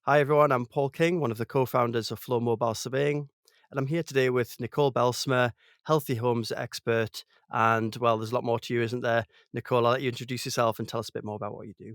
Hi, everyone. I'm Paul King, one of the co founders of Flow Mobile Surveying. And I'm here today with Nicole Bijlsma, healthy homes expert. And well, there's a lot more to you, isn't there? Nicole, I'll let you introduce yourself and tell us a bit more about what you do.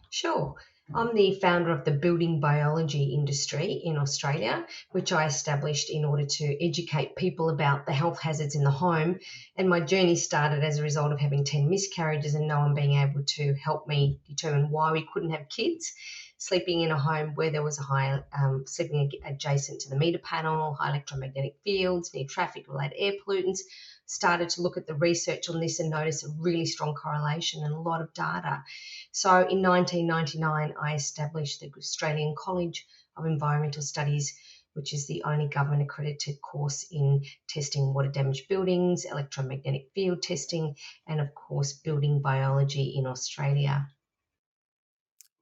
Sure. I'm the founder of the building biology industry in Australia, which I established in order to educate people about the health hazards in the home. And my journey started as a result of having 10 miscarriages and no one being able to help me determine why we couldn't have kids. Sleeping in a home where there was a high, sleeping adjacent to the meter panel, high electromagnetic fields, near traffic related air pollutants, started to look at the research on this and notice a really strong correlation and a lot of data. So in 1999, I established the Australian College of Environmental Studies, which is the only government accredited course in testing water damaged buildings, electromagnetic field testing, and of course, building biology in Australia.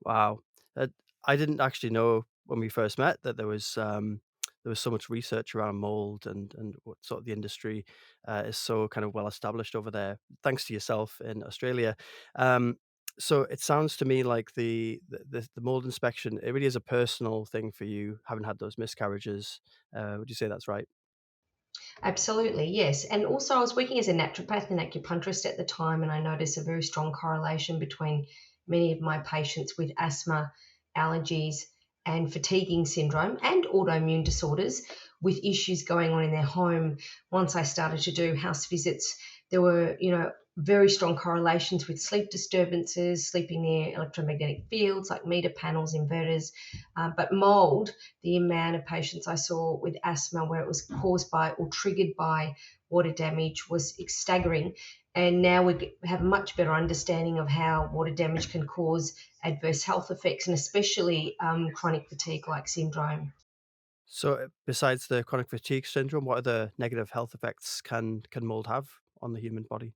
Wow. Uh, I didn't actually know when we first met that there was so much research around mold and what sort of the industry is so kind of well established over there, thanks to yourself in Australia. Um, so it sounds to me like the mold inspection, it really is a personal thing for you, having had those miscarriages. Would you say that's right? Absolutely, yes. And also, I was working as a naturopath and acupuncturist at the time, and I noticed a very strong correlation between many of my patients with asthma, allergies, and fatiguing syndrome and autoimmune disorders with issues going on in their home. Once I started to do house visits, there were, very strong correlations with sleep disturbances, sleeping near electromagnetic fields like meter panels, inverters, but mold, the amount of patients I saw with asthma where it was caused by or triggered by water damage was staggering. And now we have a much better understanding of how water damage can cause adverse health effects and especially chronic fatigue like syndrome. So besides the chronic fatigue syndrome, what other negative health effects can mold have on the human body?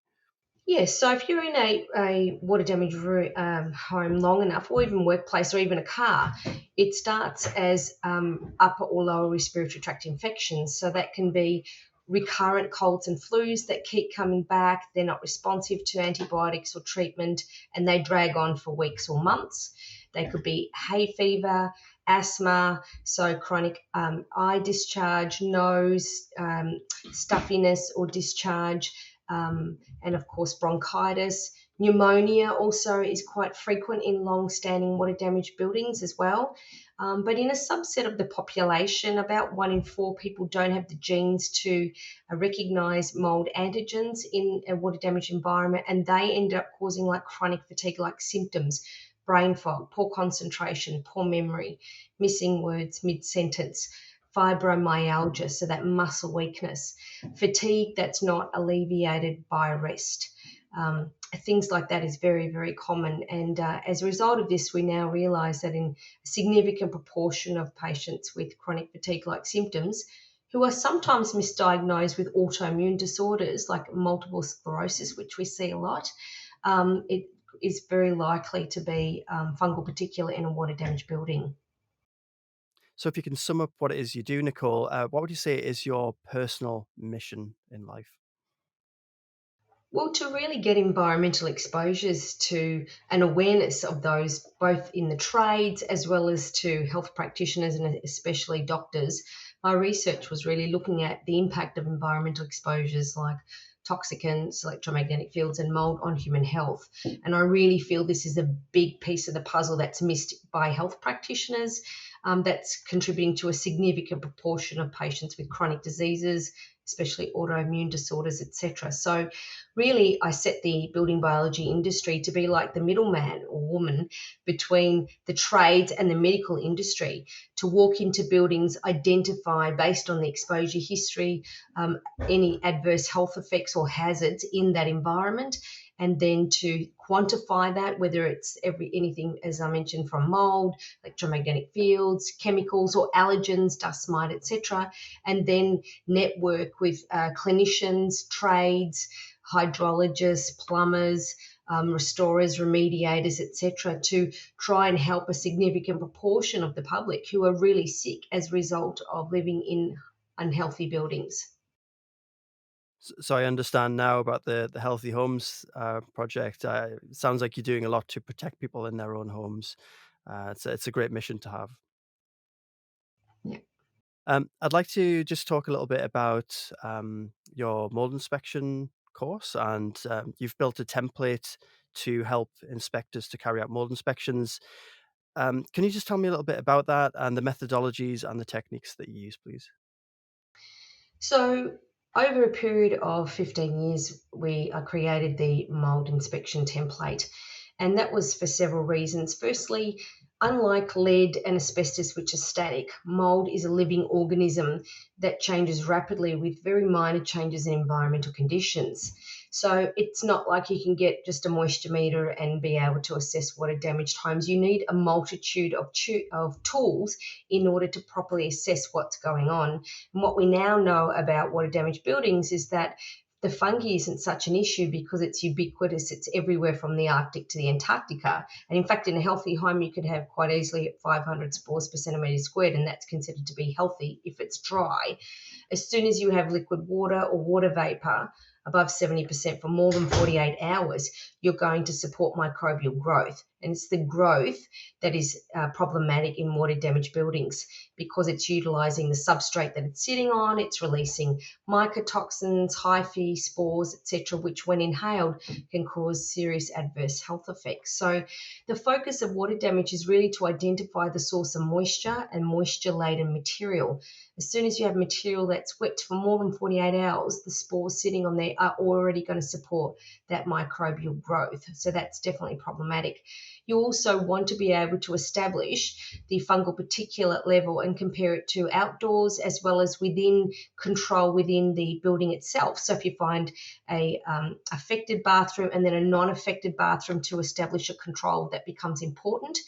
Yes, so if you're in a water damaged home long enough, or even workplace, or even a car, it starts as upper or lower respiratory tract infections. So that can be recurrent colds and flus that keep coming back. They're not responsive to antibiotics or treatment, and they drag on for weeks or months. They could be hay fever, asthma, so chronic eye discharge, nose stuffiness or discharge, and of course bronchitis. Pneumonia also is quite frequent in long-standing water damaged buildings as well. But in a subset of the population, about 1 in 4 people don't have the genes to recognize mold antigens in a water damaged environment, and they end up causing like chronic fatigue like symptoms, brain fog, poor concentration, poor memory, missing words mid sentence, fibromyalgia, so that muscle weakness, fatigue that's not alleviated by rest. Things like that is very, very common. And as a result of this, we now realize that in a significant proportion of patients with chronic fatigue like symptoms, who are sometimes misdiagnosed with autoimmune disorders like multiple sclerosis, which we see a lot, it is very likely to be fungal particulate in a water damaged building. So if you can sum up what it is you do, Nicole, what would you say is your personal mission in life? Well, to really get environmental exposures to an awareness of those, both in the trades as well as to health practitioners and especially doctors, my research was really looking at the impact of environmental exposures like toxicants, electromagnetic fields, and mold on human health. And I really feel this is a big piece of the puzzle that's missed by health practitioners. That's contributing to a significant proportion of patients with chronic diseases, especially autoimmune disorders, etc. So really, I set the building biology industry to be like the middleman or woman between the trades and the medical industry, to walk into buildings, identify based on the exposure history, any adverse health effects or hazards in that environment, and then to quantify that, whether it's anything, as I mentioned, from mold, electromagnetic fields, chemicals or allergens, dust mite, etc., and then network with clinicians, trades, hydrologists, plumbers, restorers, remediators, etc., to try and help a significant proportion of the public who are really sick as a result of living in unhealthy buildings. So I understand now about the Healthy Homes project. It sounds like you're doing a lot to protect people in their own homes. It's a great mission to have. Yeah. I'd like to just talk a little bit about your mold inspection course, and you've built a template to help inspectors to carry out mold inspections. Can you just tell me a little bit about that and the methodologies and the techniques that you use, please? So, over a period of 15 years, we created the mould inspection template, and that was for several reasons. Firstly, unlike lead and asbestos, which is static, mould is a living organism that changes rapidly with very minor changes in environmental conditions. So it's not like you can get just a moisture meter and be able to assess water damaged homes. You need a multitude of tools in order to properly assess what's going on. And what we now know about water damaged buildings is that the fungi isn't such an issue because it's ubiquitous. It's everywhere from the Arctic to the Antarctica. And in fact, in a healthy home, you could have quite easily 500 spores per centimetre squared, and that's considered to be healthy if it's dry. As soon as you have liquid water or water vapor above 70% for more than 48 hours, you're going to support microbial growth. And it's the growth that is problematic in water damaged buildings because it's utilizing the substrate that it's sitting on, it's releasing mycotoxins, hyphae, spores, etc., which when inhaled can cause serious adverse health effects. So the focus of water damage is really to identify the source of moisture and moisture-laden material. As soon as you have material that's wet for more than 48 hours, the spores sitting on there are already going to support that microbial growth. So that's definitely problematic. You also want to be able to establish the fungal particulate level and compare it to outdoors as well as within control within the building itself. So if you find a affected bathroom and then a non-affected bathroom, to establish a control, that becomes important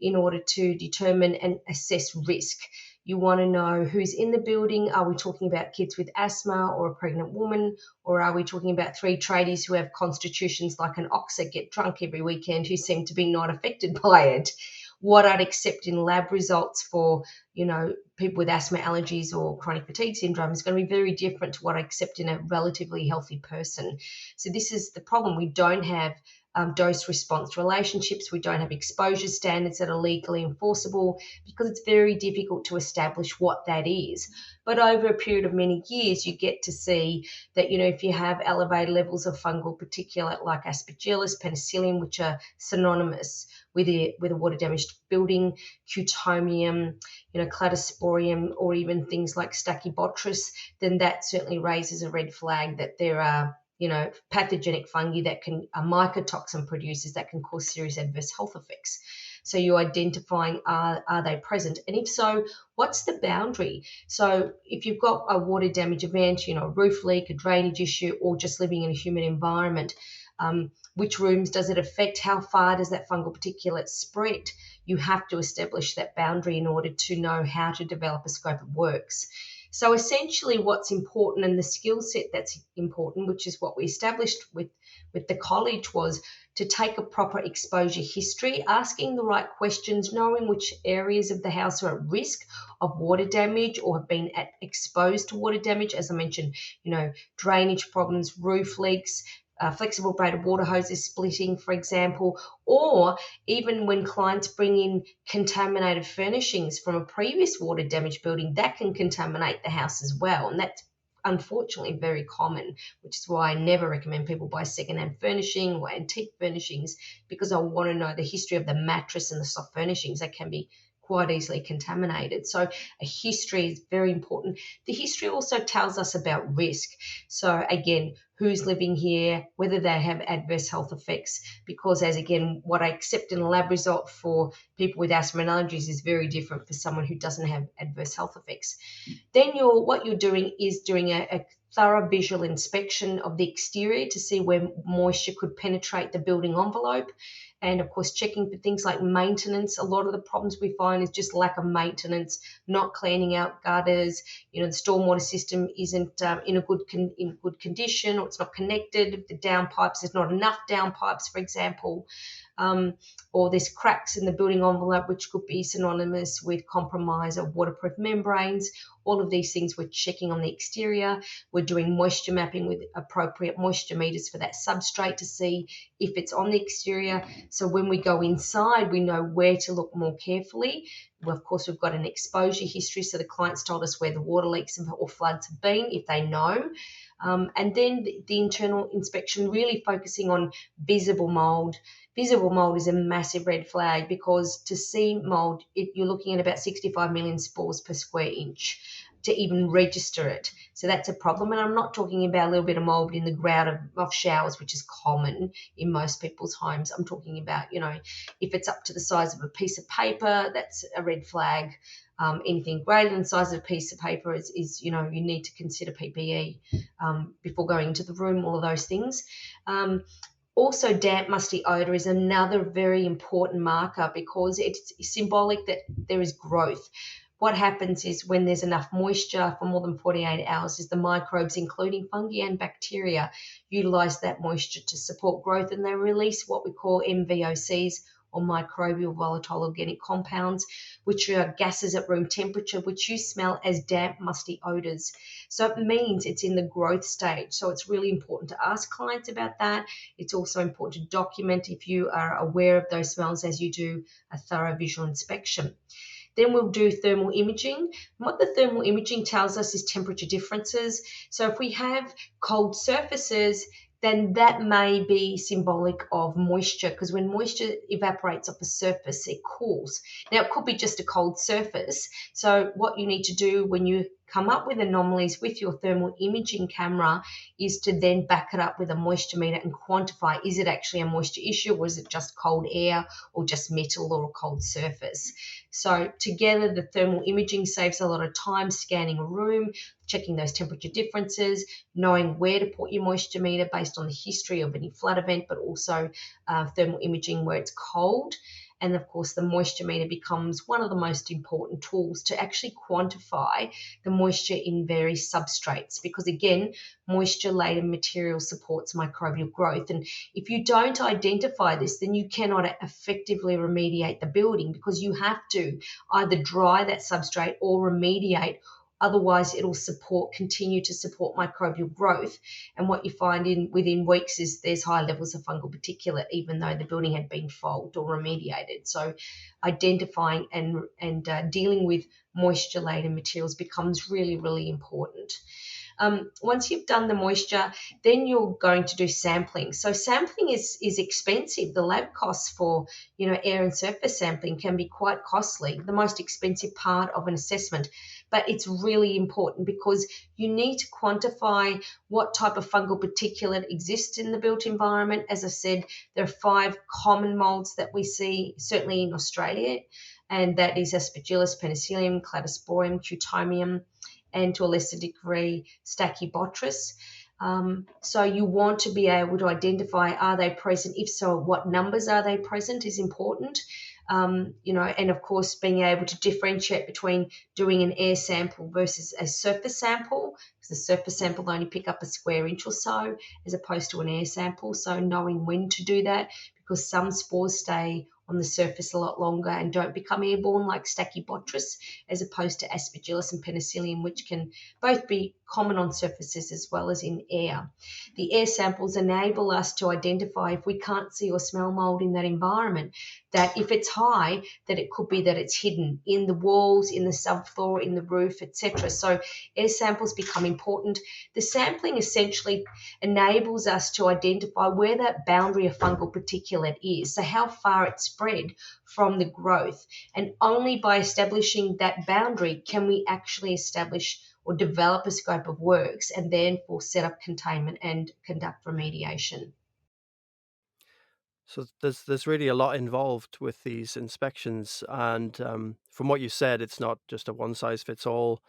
in order to determine and assess risk. You want to know who's in the building. Are we talking about kids with asthma or a pregnant woman? Or are we talking about three tradies who have constitutions like an ox that get drunk every weekend who seem to be not affected by it? What I'd accept in lab results for, people with asthma, allergies, or chronic fatigue syndrome is going to be very different to what I accept in a relatively healthy person. So this is the problem. We don't have dose response relationships. We don't have exposure standards that are legally enforceable because it's very difficult to establish what that is. But over a period of many years, you get to see that, if you have elevated levels of fungal particulate like aspergillus, penicillium, which are synonymous with a water damaged building, cutomium, cladosporium, or even things like stachybotrys, then that certainly raises a red flag that there are pathogenic fungi that can mycotoxin producers that can cause serious adverse health effects. So you're identifying are they present, and if so, what's the boundary? So if you've got a water damage event, a roof leak, a drainage issue, or just living in a humid environment, which rooms does it affect? How far does that fungal particulate spread? You have to establish that boundary in order to know how to develop a scope of works. So essentially what's important, and the skill set that's important, which is what we established with the college, was to take a proper exposure history, asking the right questions, knowing which areas of the house are at risk of water damage or have been exposed to water damage. As I mentioned, drainage problems, roof leaks, flexible braided water hoses splitting, for example, or even when clients bring in contaminated furnishings from a previous water damaged building, that can contaminate the house as well. And that's unfortunately very common, which is why I never recommend people buy secondhand furnishing or antique furnishings, because I want to know the history of the mattress and the soft furnishings that can be quite easily contaminated. So a history is very important. The history also tells us about risk. So again, who's living here, whether they have adverse health effects, because as again, what I accept in a lab result for people with asthma and allergies is very different for someone who doesn't have adverse health effects. Then what you're doing is doing a thorough visual inspection of the exterior to see where moisture could penetrate the building envelope. And of course, checking for things like maintenance. A lot of the problems we find is just lack of maintenance, not cleaning out gutters. The stormwater system isn't in good condition, or it's not connected. The downpipes, there's not enough downpipes, for example. or there's cracks in the building envelope, which could be synonymous with compromise of waterproof membranes. All of these things we're checking on the exterior. We're doing moisture mapping with appropriate moisture meters for that substrate to see if it's on the exterior. So when we go inside, we know where to look more carefully. Well, of course, we've got an exposure history, so the client's told us where the water leaks or floods have been, if they know. And then the internal inspection, really focusing on visible mould. Visible mould is a massive red flag because to see mould, you're looking at about 65 million spores per square inch to even register it. So that's a problem. And I'm not talking about a little bit of mould in the grout of showers, which is common in most people's homes. I'm talking about, if it's up to the size of a piece of paper, that's a red flag. Anything greater than the size of a piece of paper is you need to consider PPE before going into the room, all of those things. Also, damp, musty odour is another very important marker because it's symbolic that there is growth. What happens is when there's enough moisture for more than 48 hours is the microbes, including fungi and bacteria, utilise that moisture to support growth, and they release what we call MVOCs, or microbial volatile organic compounds, which are gases at room temperature, which you smell as damp, musty odours. So it means it's in the growth stage. So it's really important to ask clients about that. It's also important to document if you are aware of those smells as you do a thorough visual inspection. Then we'll do thermal imaging. And what the thermal imaging tells us is temperature differences. So if we have cold surfaces, then that may be symbolic of moisture, because when moisture evaporates off a surface, it cools. Now, it could be just a cold surface. So what you need to do when you come up with anomalies with your thermal imaging camera is to then back it up with a moisture meter and quantify, is it actually a moisture issue, or is it just cold air or just metal or a cold surface? So together, the thermal imaging saves a lot of time scanning a room, checking those temperature differences, knowing where to put your moisture meter based on the history of any flood event, but also thermal imaging where it's cold. And of course, the moisture meter becomes one of the most important tools to actually quantify the moisture in various substrates, because again, moisture-laden material supports microbial growth. And if you don't identify this, then you cannot effectively remediate the building, because you have to either dry that substrate or remediate. Otherwise, it'll continue to support microbial growth. And what you find within weeks is there's high levels of fungal particulate, even though the building had been fogged or remediated. So identifying and dealing with moisture-laden materials becomes really, really important. Once you've done the moisture, then you're going to do sampling. So sampling is expensive. The lab costs for air and surface sampling can be quite costly, the most expensive part of an assessment. But it's really important because you need to quantify what type of fungal particulate exists in the built environment. As I said, there are 5 common molds that we see, certainly in Australia, and that is Aspergillus, Penicillium, Cladosporium, Cutomium, and to a lesser degree, Stachybotrys. So you want to be able to identify, are they present? If so, what numbers are they present is important. And of course, being able to differentiate between doing an air sample versus a surface sample, because the surface sample will only pick up a square inch or so, as opposed to an air sample. So knowing when to do that, because some spores stay on the surface a lot longer and don't become airborne, like Stachybotrys, as opposed to Aspergillus and Penicillium, which can both be common on surfaces as well as in air. The air samples enable us to identify if we can't see or smell mould in that environment, that if it's high, that it could be that it's hidden in the walls, in the subfloor, in the roof, etc. So air samples become important. The sampling essentially enables us to identify where that boundary of fungal particulate is, so how far it's spread from the growth. And only by establishing that boundary can we actually establish or develop a scope of works and therefore set up containment and conduct remediation. So there's really a lot involved with these inspections, and from what you said, it's not just a one size fits all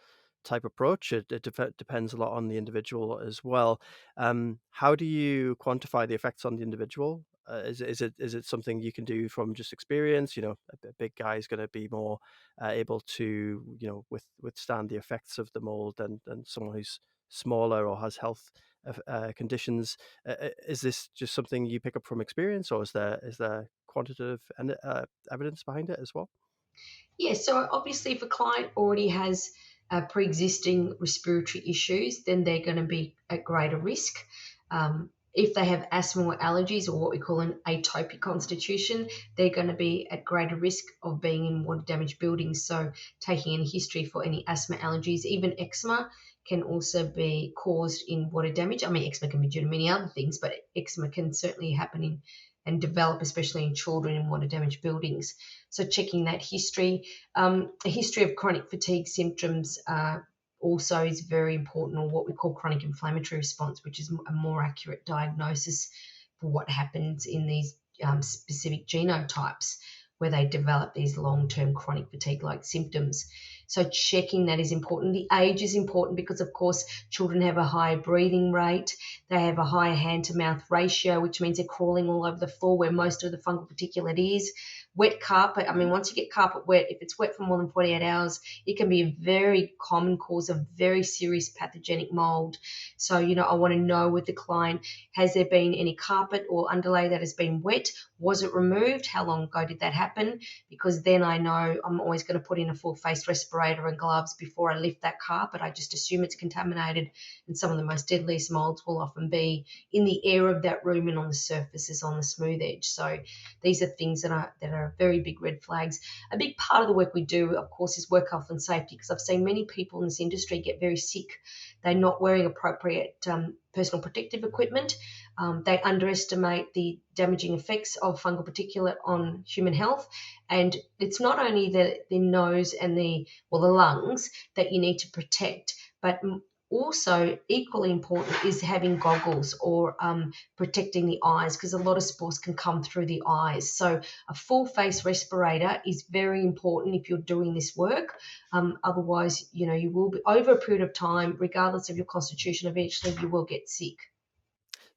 type approach. It depends a lot on the individual as well. How do you quantify the effects on the individual? Is it something you can do from just experience? A big guy is going to be more able to withstand the effects of the mold than someone who's smaller or has health conditions. Is this just something you pick up from experience, or is there quantitative and evidence behind it as well? Yeah, so obviously, if a client already has pre-existing respiratory issues, then they're going to be at greater risk. If they have asthma or allergies, or what we call an atopic constitution, they're going to be at greater risk of being in water damaged buildings. So, taking any history for any asthma, allergies, even eczema can also be caused in water damage. I mean, eczema can be due to many other things, but eczema can certainly happen in and develop, especially in children in water damaged buildings. So, checking that history. A history of chronic fatigue symptoms also is very important, or what we call chronic inflammatory response, which is a more accurate diagnosis for what happens in these specific genotypes where they develop these long-term chronic fatigue-like symptoms. So checking that is important. The age is important because, of course, children have a higher breathing rate. They have a higher hand-to-mouth ratio, which means they're crawling all over the floor where most of the fungal particulate is. Wet carpet, I mean, once you get carpet wet, if it's wet for more than 48 hours, it can be a very common cause of very serious pathogenic mold. So, I want to know with the client, has there been any carpet or underlay that has been wet? Was it removed? How long ago did that happen? Because then I know I'm always going to put in a full face respirator and gloves before I lift that carpet. I just assume it's contaminated, and some of the most deadliest molds will often be in the air of that room and on the surfaces on the smooth edge. So these are things that are very big red flags. A big part of the work we do, of course, is work health and safety, because I've seen many people in this industry get very sick. They're not wearing appropriate personal protective equipment. They underestimate the damaging effects of fungal particulate on human health. And it's not only the nose and the lungs that you need to protect, but also equally important is having goggles or protecting the eyes, because a lot of spores can come through the eyes. So a full face respirator is very important if you're doing this work. Otherwise, you will be over a period of time, regardless of your constitution, eventually you will get sick.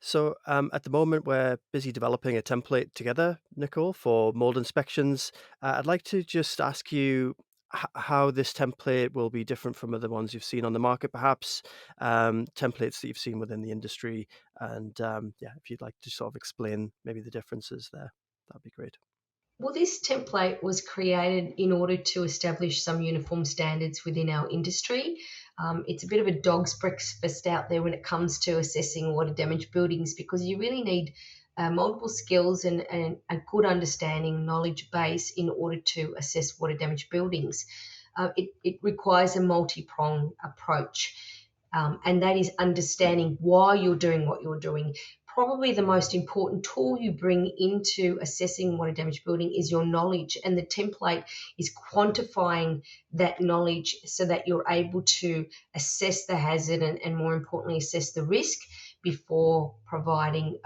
So, at the moment, we're busy developing a template together, Nicole, for mold inspections. I'd like to just ask you how this template will be different from other ones you've seen on the market, perhaps templates that you've seen within the industry. And yeah, if you'd like to sort of explain maybe the differences there, that'd be great. Well, this template was created in order to establish some uniform standards within our industry. It's a bit of a dog's breakfast out there when it comes to assessing water damaged buildings, because you really need multiple skills and a good understanding, knowledge base in order to assess water damaged buildings. It requires a multi-pronged approach. And that is understanding why you're doing what you're doing. Probably the most important tool you bring into assessing what a damaged building is your knowledge, and the template is quantifying that knowledge so that you're able to assess the hazard and more importantly, assess the risk before providing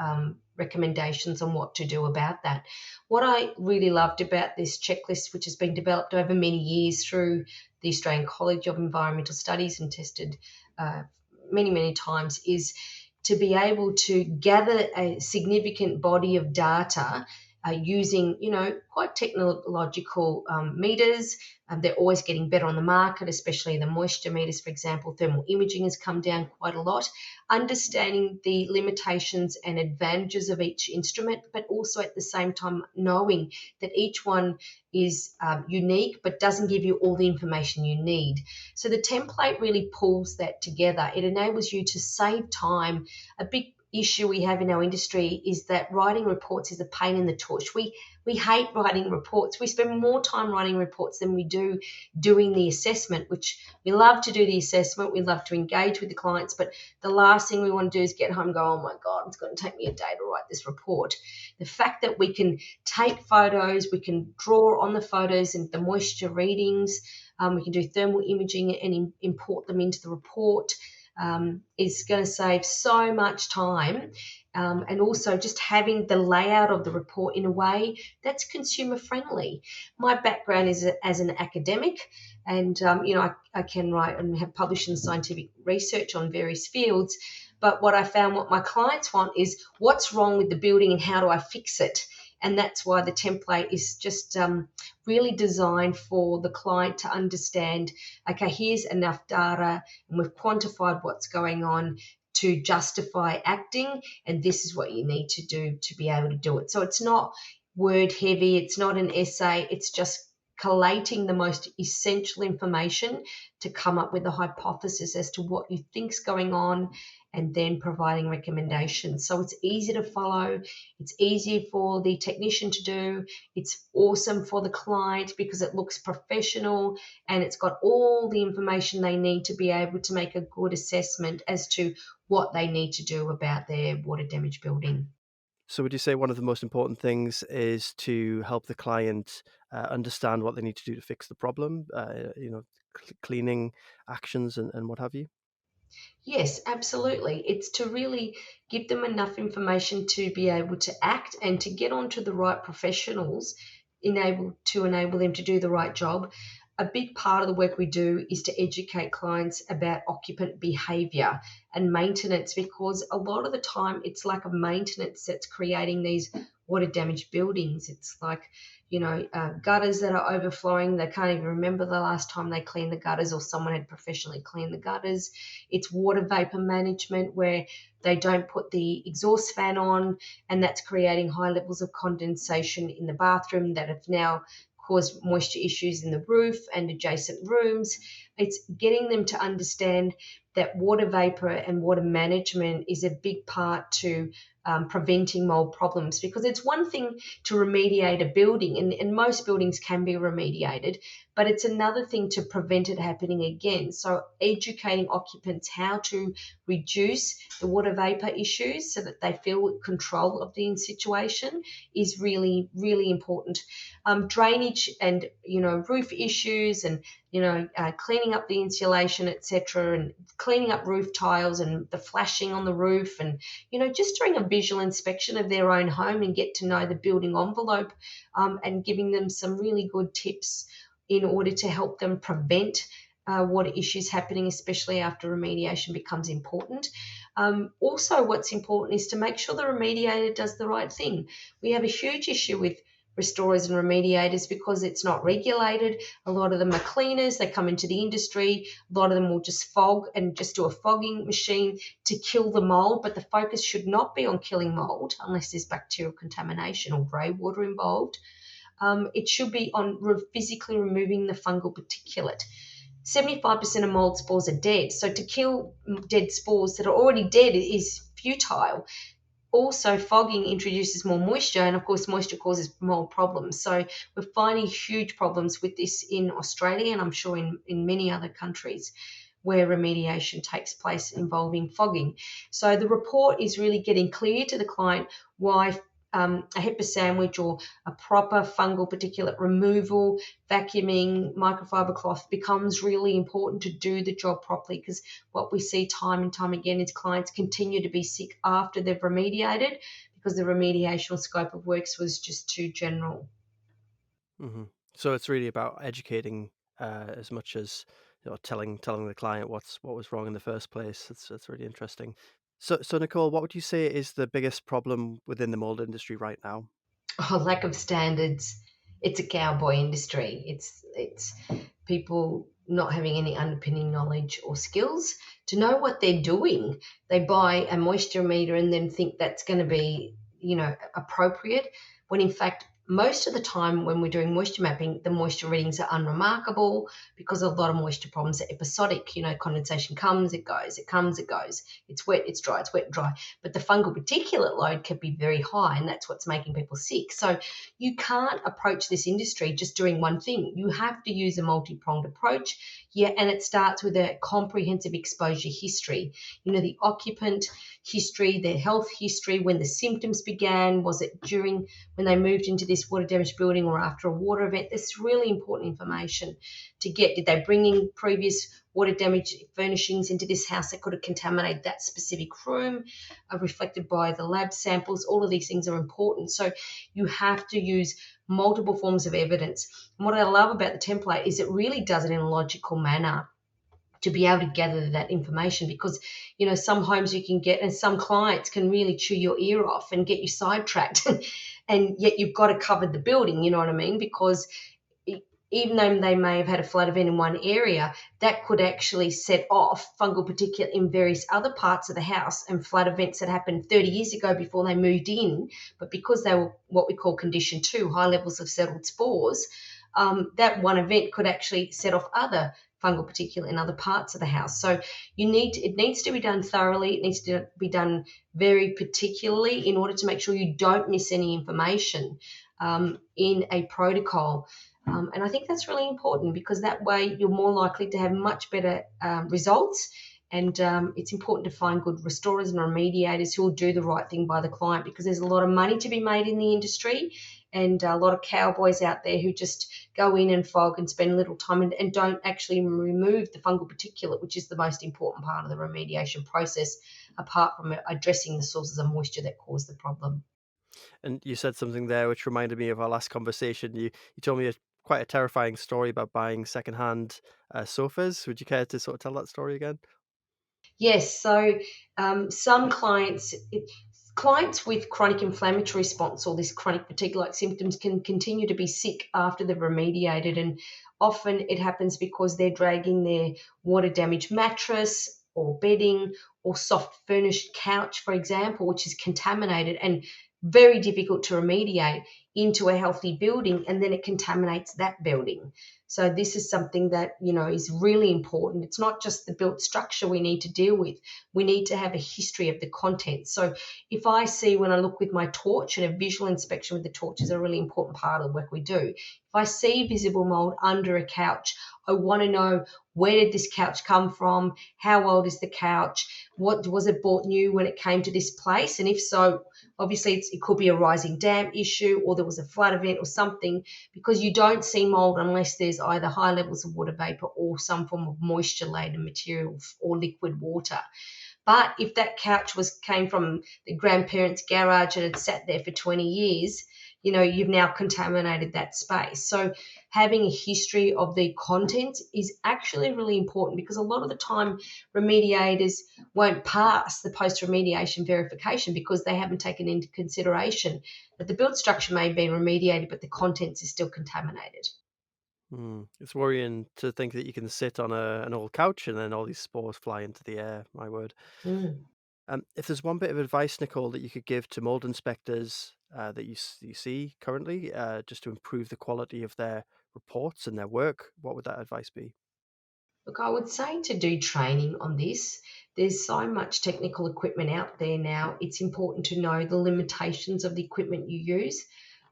recommendations on what to do about that. What I really loved about this checklist, which has been developed over many years through the Australian College of Environmental Studies and tested uh, many, many times, is to be able to gather a significant body of data using, quite technological meters. They're always getting better on the market, especially the moisture meters, for example. Thermal imaging has come down quite a lot. Understanding the limitations and advantages of each instrument, but also at the same time knowing that each one is unique but doesn't give you all the information you need. So the template really pulls that together. It enables you to save time. A big issue we have in our industry is that writing reports is a pain in the tush. We hate writing reports. We spend more time writing reports than we do doing the assessment, which we love to do the assessment. We love to engage with the clients, but the last thing we want to do is get home and go, oh my God, it's going to take me a day to write this report. The fact that we can take photos, we can draw on the photos and the moisture readings, we can do thermal imaging and import them into the report, is going to save so much time. And also just having the layout of the report in a way that's consumer friendly. My background is as an academic, and I can write and have published in scientific research on various fields. But what I found, what my clients want is what's wrong with the building and how do I fix it? And that's why the template is just really designed for the client to understand, okay, here's enough data and we've quantified what's going on to justify acting, and this is what you need to do to be able to do it. So it's not word heavy, it's not an essay, it's just collating the most essential information to come up with a hypothesis as to what you think's going on and then providing recommendations. So it's easy to follow, it's easy for the technician to do, it's awesome for the client because it looks professional and it's got all the information they need to be able to make a good assessment as to what they need to do about their water damage building. So would you say one of the most important things is to help the client understand what they need to do to fix the problem? Cleaning actions and what have you. Yes, absolutely. It's to really give them enough information to be able to act and to get onto the right professionals, enable them to do the right job. A big part of the work we do is to educate clients about occupant behavior and maintenance because a lot of the time it's lack of maintenance that's creating these water damaged buildings. It's like, gutters that are overflowing. They can't even remember the last time they cleaned the gutters or someone had professionally cleaned the gutters. It's water vapor management where they don't put the exhaust fan on, and that's creating high levels of condensation in the bathroom that have now caused moisture issues in the roof and adjacent rooms. It's getting them to understand that water vapor and water management is a big part to preventing mold problems because it's one thing to remediate a building, and most buildings can be remediated, but it's another thing to prevent it happening again. So educating occupants how to reduce the water vapor issues so that they feel control of the situation is really, really important. Drainage and roof issues and cleaning up the insulation, etc., and cleaning up roof tiles and the flashing on the roof, and just doing a visual inspection of their own home and get to know the building envelope, and giving them some really good tips in order to help them prevent water issues happening, especially after remediation becomes important. Also, what's important is to make sure the remediator does the right thing. We have a huge issue with restorers and remediators because it's not regulated. A lot of them are cleaners, they come into the industry, a lot of them will just fog and just do a fogging machine to kill the mold, but the focus should not be on killing mold unless there's bacterial contamination or grey water involved. It should be on physically removing the fungal particulate. 75% of mold spores are dead, so to kill dead spores that are already dead is futile. Also, fogging introduces more moisture, and of course, moisture causes mold problems. So, we're finding huge problems with this in Australia, and I'm sure in many other countries where remediation takes place involving fogging. So, the report is really getting clear to the client why a HEPA sandwich or a proper fungal particulate removal, vacuuming, microfiber cloth becomes really important to do the job properly, because what we see time and time again is clients continue to be sick after they've remediated because the remediation scope of works was just too general. Hmm. So it's really about educating as much as telling the client what was wrong in the first place. That's really interesting. So Nicole, what would you say is the biggest problem within the mold industry right now? Oh, lack of standards. It's a cowboy industry. It's people not having any underpinning knowledge or skills to know what they're doing. They buy a moisture meter and then think that's going to be, appropriate, when in fact most of the time when we're doing moisture mapping, the moisture readings are unremarkable because a lot of moisture problems are episodic. Condensation comes, it goes, it comes, it goes. It's wet, it's dry, it's wet, dry. But the fungal particulate load can be very high, and that's what's making people sick. So you can't approach this industry just doing one thing. You have to use a multi-pronged approach. Yeah, and it starts with a comprehensive exposure history. The occupant history, their health history, when the symptoms began, was it during when they moved into this water damaged building or after a water event? This really important information to get. Did they bring in previous water damage furnishings into this house that could have contaminated that specific room, reflected by the lab samples? All of these things are important. So you have to use multiple forms of evidence. And what I love about the template is it really does it in a logical manner to be able to gather that information, because some homes you can get, and some clients can really chew your ear off and get you sidetracked and yet you've got to cover the building, you know what I mean, because even though they may have had a flood event in one area, that could actually set off fungal particulate in various other parts of the house and flood events that happened 30 years ago before they moved in. But because they were what we call condition two, high levels of settled spores, that one event could actually set off other fungal particulate in other parts of the house. So it needs to be done thoroughly. It needs to be done very particularly in order to make sure you don't miss any information in a protocol. And I think that's really important because that way you're more likely to have much better results. And it's important to find good restorers and remediators who will do the right thing by the client, because there's a lot of money to be made in the industry and a lot of cowboys out there who just go in and fog and spend little time and don't actually remove the fungal particulate, which is the most important part of the remediation process, apart from addressing the sources of moisture that cause the problem. And you said something there which reminded me of our last conversation. You told me quite a terrifying story about buying secondhand sofas. Would you care to sort of tell that story again? Yes, so some clients with chronic inflammatory response or this chronic fatigue-like symptoms can continue to be sick after they've remediated, and often it happens because they're dragging their water-damaged mattress or bedding or soft furnished couch, for example, which is contaminated and very difficult to remediate, into a healthy building, and then it contaminates that building. So this is something that, is really important. It's not just the built structure we need to deal with. We need to have a history of the contents. So if I see, when I look with my torch, and a visual inspection with the torch is a really important part of the work we do. If I see visible mold under a couch, I want to know, where did this couch come from? How old is the couch? What was it bought new when it came to this place? And if so, obviously it could be a rising damp issue, or there was a flood event or something, because you don't see mold unless there's either high levels of water vapor or some form of moisture laden material or liquid water. But if that couch came from the grandparents' garage and had sat there for 20 years, you've now contaminated that space. So having a history of the contents is actually really important, because a lot of the time remediators won't pass the post-remediation verification because they haven't taken into consideration that the built structure may have been remediated, but the contents is still contaminated. It's worrying to think that you can sit on an old couch and then all these spores fly into the air. My word. Mm. If there's one bit of advice, Nicole, that you could give to mold inspectors that you see currently, just to improve the quality of their reports and their work, what would that advice be? Look, I would say to do training on this. There's so much technical equipment out there now. It's important to know the limitations of the equipment you use.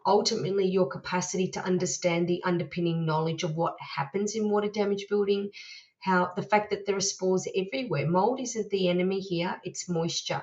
Ultimately, your capacity to understand the underpinning knowledge of what happens in water damaged building, how the fact that there are spores everywhere. Mold isn't the enemy here, it's moisture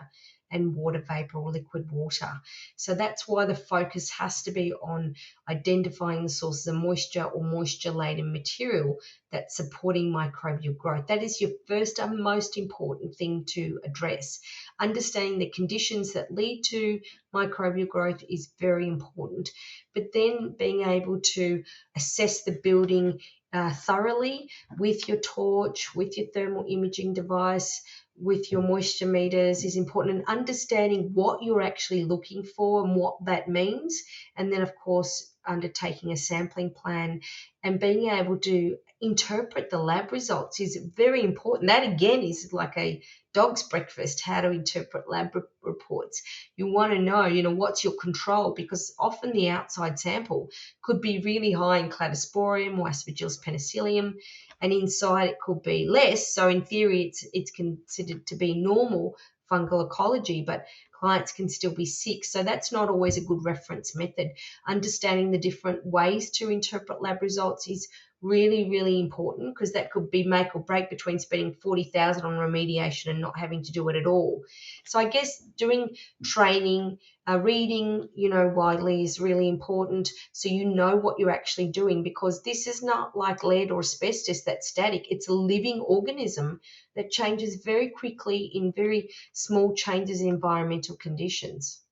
and water vapor or liquid water. So that's why the focus has to be on identifying the sources of moisture or moisture laden material that's supporting microbial growth. That is your first and most important thing to address. Understanding the conditions that lead to microbial growth is very important. But then being able to assess the building thoroughly with your torch, with your thermal imaging device, with your moisture meters is important, and understanding what you're actually looking for and what that means. And then, of course, undertaking a sampling plan and being able to interpret the lab results is very important. That again is like a dog's breakfast, how to interpret lab reports. You want to know, what's your control, because often the outside sample could be really high in cladosporium or aspergillus penicillium, and inside it could be less. So in theory, it's considered to be normal fungal ecology, but clients can still be sick. So that's not always a good reference method. Understanding the different ways to interpret lab results is really, really important, because that could be make or break between spending 40,000 on remediation and not having to do it at all. So I guess doing training, reading, widely is really important, so you know what you're actually doing, because this is not like lead or asbestos that's static. It's a living organism that changes very quickly in very small changes in environmental conditions.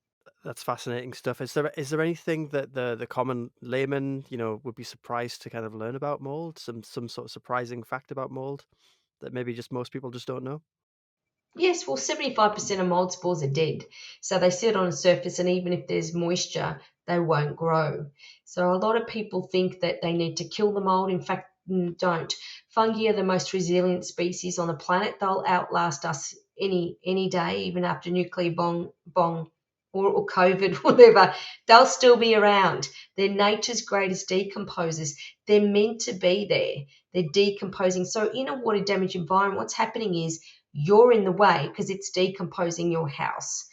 That's fascinating stuff. Is there anything that the common layman, would be surprised to kind of learn about mold? Some sort of surprising fact about mold that maybe just most people just don't know? Yes, well, 75% of mold spores are dead. So they sit on a surface, and even if there's moisture, they won't grow. So a lot of people think that they need to kill the mold. In fact, don't. Fungi are the most resilient species on the planet. They'll outlast us any day, even after nuclear bong or COVID, whatever. They'll still be around. They're nature's greatest decomposers. They're meant to be there. They're decomposing. So in a water damaged environment, what's happening is you're in the way because it's decomposing your house.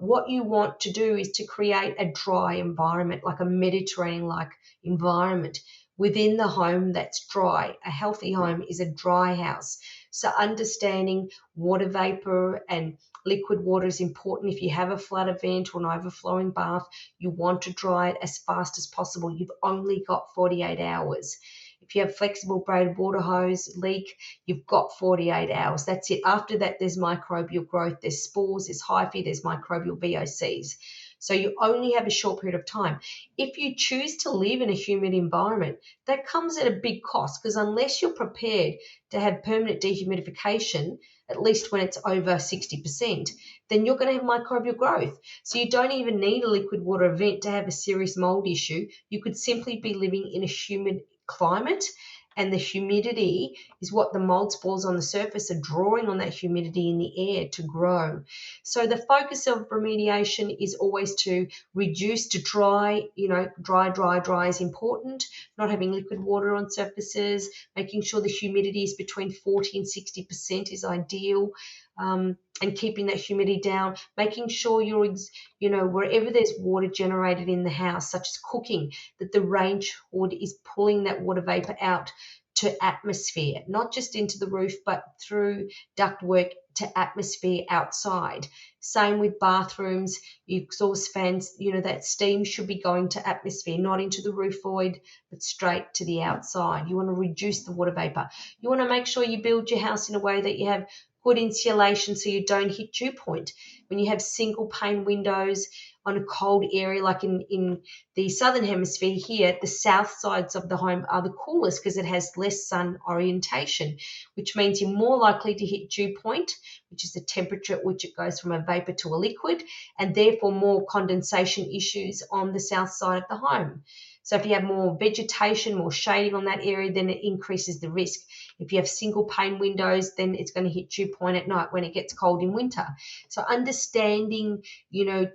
What you want to do is to create a dry environment, like a Mediterranean like environment within the home that's dry. A healthy home is a dry house. So, understanding water vapor and liquid water is important. If you have a flood event or an overflowing bath, you want to dry it as fast as possible. You've only got 48 hours. If you have flexible braided water hose leak, you've got 48 hours. That's it. After that, there's microbial growth, there's spores, there's hyphae, there's microbial VOCs. So you only have a short period of time. If you choose to live in a humid environment, that comes at a big cost because unless you're prepared to have permanent dehumidification, at least when it's over 60%, then you're going to have microbial growth. So you don't even need a liquid water event to have a serious mold issue. You could simply be living in a humid climate, and the humidity is what the mold spores on the surface are drawing on that humidity in the air to grow. So the focus of remediation is always to reduce to dry. Dry is important. Not having liquid water on surfaces, making sure the humidity is between 40 and 60% is ideal. And keeping that humidity down, making sure wherever there's water generated in the house, such as cooking, that the range hood is pulling that water vapor out to atmosphere, not just into the roof, but through ductwork to atmosphere outside. Same with bathrooms, exhaust fans, that steam should be going to atmosphere, not into the roof void, but straight to the outside. You want to reduce the water vapor. You want to make sure you build your house in a way that you have good insulation so you don't hit dew point. When you have single pane windows on a cold area, like in the southern hemisphere here, the south sides of the home are the coolest because it has less sun orientation, which means you're more likely to hit dew point, which is the temperature at which it goes from a vapor to a liquid, and therefore more condensation issues on the south side of the home. So if you have more vegetation, more shading on that area, then it increases the risk. If you have single pane windows, then it's going to hit dew point at night when it gets cold in winter. So understanding,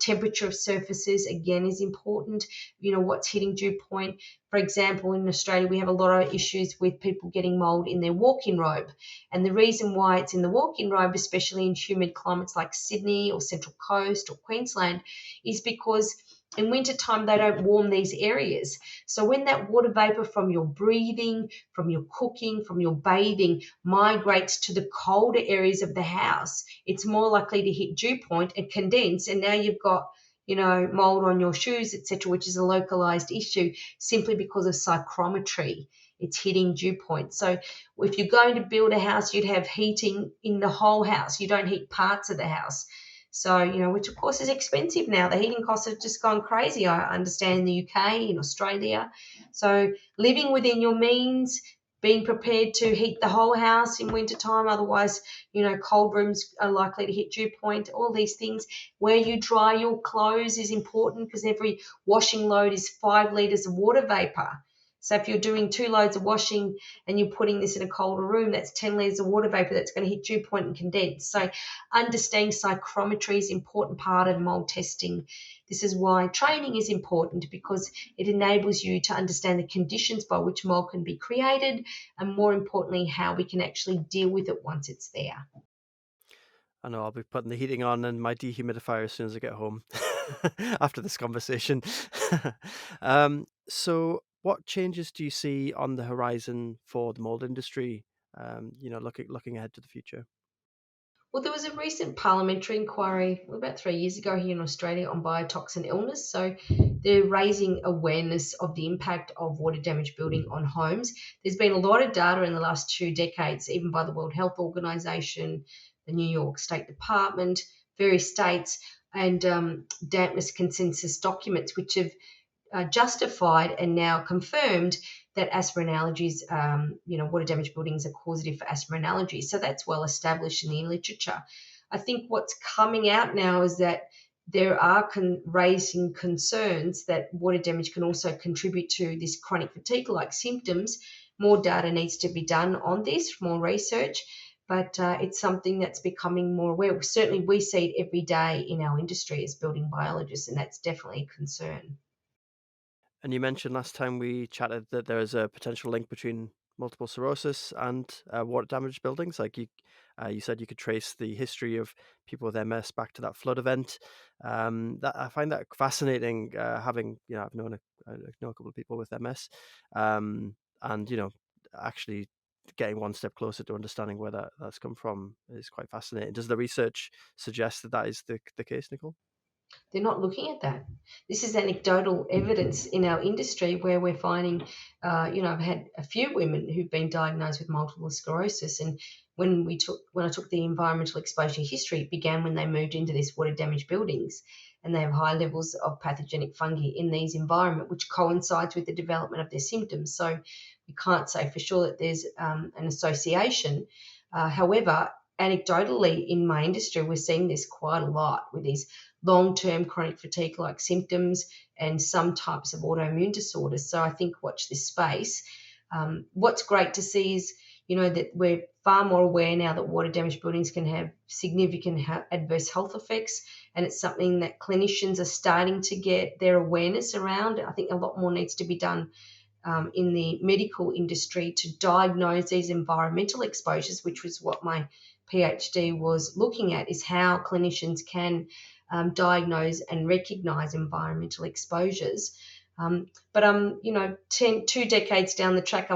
temperature of surfaces again is important. What's hitting dew point. For example, in Australia, we have a lot of issues with people getting mold in their walk-in robe. And the reason why it's in the walk-in robe, especially in humid climates like Sydney or Central Coast or Queensland, is because in wintertime, they don't warm these areas. So when that water vapor from your breathing, from your cooking, from your bathing migrates to the colder areas of the house, it's more likely to hit dew point and condense. And now you've got, mold on your shoes, etc., which is a localized issue simply because of psychrometry. It's hitting dew point. So if you're going to build a house, you'd have heating in the whole house. You don't heat parts of the house. So, which of course is expensive now. The heating costs have just gone crazy, I understand, in the UK, in Australia. So living within your means, being prepared to heat the whole house in wintertime, otherwise, cold rooms are likely to hit dew point, all these things. Where you dry your clothes is important because every washing load is 5 litres of water vapour. So if you're doing 2 loads of washing and you're putting this in a colder room, that's 10 litres of water vapour that's going to hit dew point and condense. So understanding psychrometry is an important part of mold testing. This is why training is important because it enables you to understand the conditions by which mold can be created and, more importantly, how we can actually deal with it once it's there. I know I'll be putting the heating on in my dehumidifier as soon as I get home after this conversation. So what changes do you see on the horizon for the mold industry? Looking ahead to the future. Well, there was a recent parliamentary inquiry about 3 years ago here in Australia on biotoxin illness. So they're raising awareness of the impact of water damage building on homes. There's been a lot of data in the last 2 decades, even by the World Health Organization, the New York State Department, various states, and dampness consensus documents, which have justified and now confirmed that asthma and allergies, water damage buildings are causative for asthma and allergies. So that's well established in the literature. I think what's coming out now is that there are raising concerns that water damage can also contribute to this chronic fatigue-like symptoms. More data needs to be done on this, more research, but it's something that's becoming more aware. Certainly, we see it every day in our industry as building biologists, and that's definitely a concern. And you mentioned last time we chatted that there is a potential link between multiple sclerosis and water damaged buildings. Like you said, you could trace the history of people with MS back to that flood event. That I find that fascinating. Having I've known I know a couple of people with MS, and actually getting one step closer to understanding where that's come from is quite fascinating. Does the research suggest that is the case, Nicole? They're not looking at that. This is anecdotal evidence in our industry where we're finding, I've had a few women who've been diagnosed with multiple sclerosis, and when I took the environmental exposure history, it began when they moved into these water damaged buildings, and they have high levels of pathogenic fungi in these environment, which coincides with the development of their symptoms. So we can't say for sure that there's an association. However, anecdotally in my industry, we're seeing this quite a lot with these long-term chronic fatigue-like symptoms and some types of autoimmune disorders. So I think watch this space. What's great to see is, that we're far more aware now that water damaged buildings can have significant adverse health effects, and it's something that clinicians are starting to get their awareness around. I think a lot more needs to be done in the medical industry to diagnose these environmental exposures, which was what my PhD was looking at, is how clinicians can diagnose and recognise environmental exposures. But 2 decades down the track,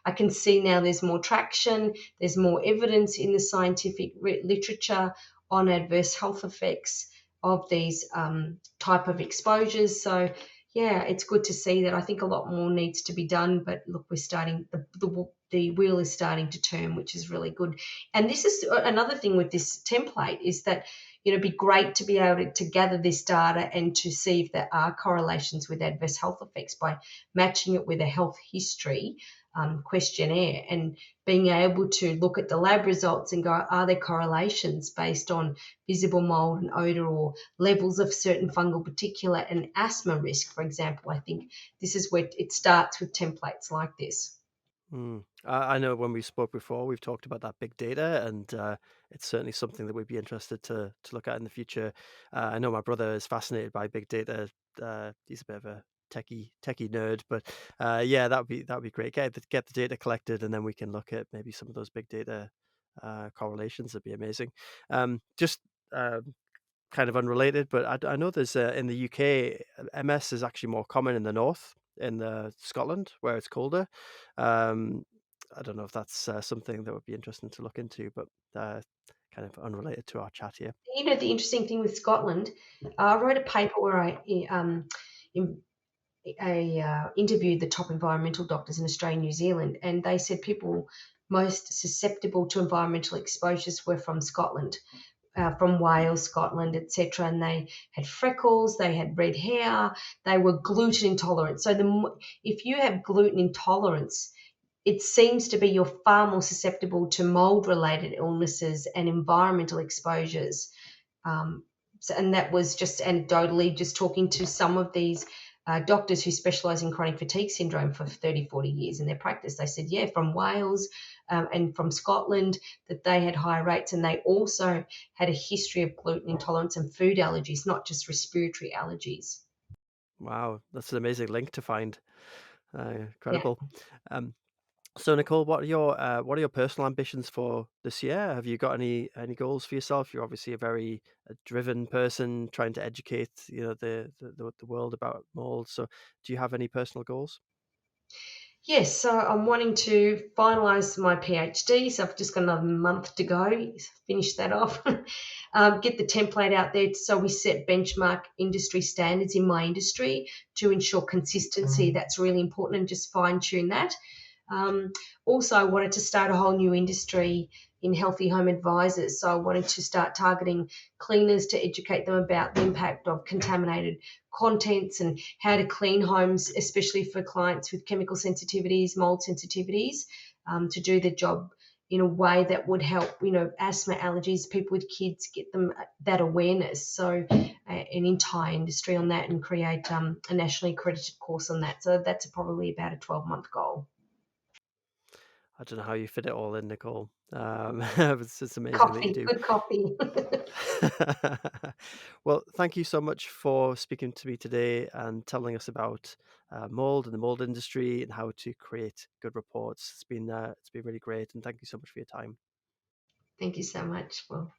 I can see now there's more traction, there's more evidence in the scientific literature on adverse health effects of these type of exposures. So yeah, it's good to see that. I think a lot more needs to be done, but look, we're starting the wheel is starting to turn, which is really good. And this is another thing with this template is that it'd be great to be able to gather this data and to see if there are correlations with adverse health effects by matching it with a health history questionnaire and being able to look at the lab results and go, are there correlations based on visible mold and odour or levels of certain fungal particulate and asthma risk, for example. I think this is where it starts with templates like this. I know when we spoke before, we've talked about that big data, and it's certainly something that we'd be interested to look at in the future. I know my brother is fascinated by big data. He's a bit of a techie nerd, but yeah, that would be great. Get the data collected, and then we can look at maybe some of those big data correlations. That'd be amazing. Just kind of unrelated, but I know there's in the UK, MS is actually more common in the north, in Scotland, where it's colder. Um, I don't know if that's something that would be interesting to look into, but kind of unrelated to our chat here. The interesting thing with Scotland, I wrote a paper where in, interviewed the top environmental doctors in Australia and New Zealand, and they said people most susceptible to environmental exposures were from Scotland. From Wales, Scotland, etc., and they had freckles, they had red hair, they were gluten intolerant. So if you have gluten intolerance, it seems to be you're far more susceptible to mold-related illnesses and environmental exposures. And that was just anecdotally just talking to some of these doctors who specialise in chronic fatigue syndrome for 30, 40 years in their practice. They said, yeah, from Wales and from Scotland, that they had high rates, and they also had a history of gluten intolerance and food allergies, not just respiratory allergies. Wow, that's an amazing link to find. Yeah. Incredible. Um, So Nicole, what are your personal ambitions for this year? Have you got any goals for yourself? You're obviously a very driven person trying to educate, the world about mold. So do you have any personal goals? Yes, so I'm wanting to finalise my PhD, so I've just got another month to go, finish that off, get the template out there so we set benchmark industry standards in my industry to ensure consistency. That's really important, and just fine tune that. Um, Also, I wanted to start a whole new industry in healthy home advisors. So I wanted to start targeting cleaners to educate them about the impact of contaminated contents and how to clean homes, especially for clients with chemical sensitivities, mold sensitivities, to do the job in a way that would help, asthma, allergies, people with kids, get them that awareness. So, an entire industry on that and create a nationally accredited course on that. So that's probably about a 12-month goal. I don't know how you fit it all in, Nicole. It's just amazing that you Coffee, do. good coffee. Well, thank you so much for speaking to me today and telling us about mold and the mold industry and how to create good reports. It's been really great, and thank you so much for your time. Thank you so much. Well,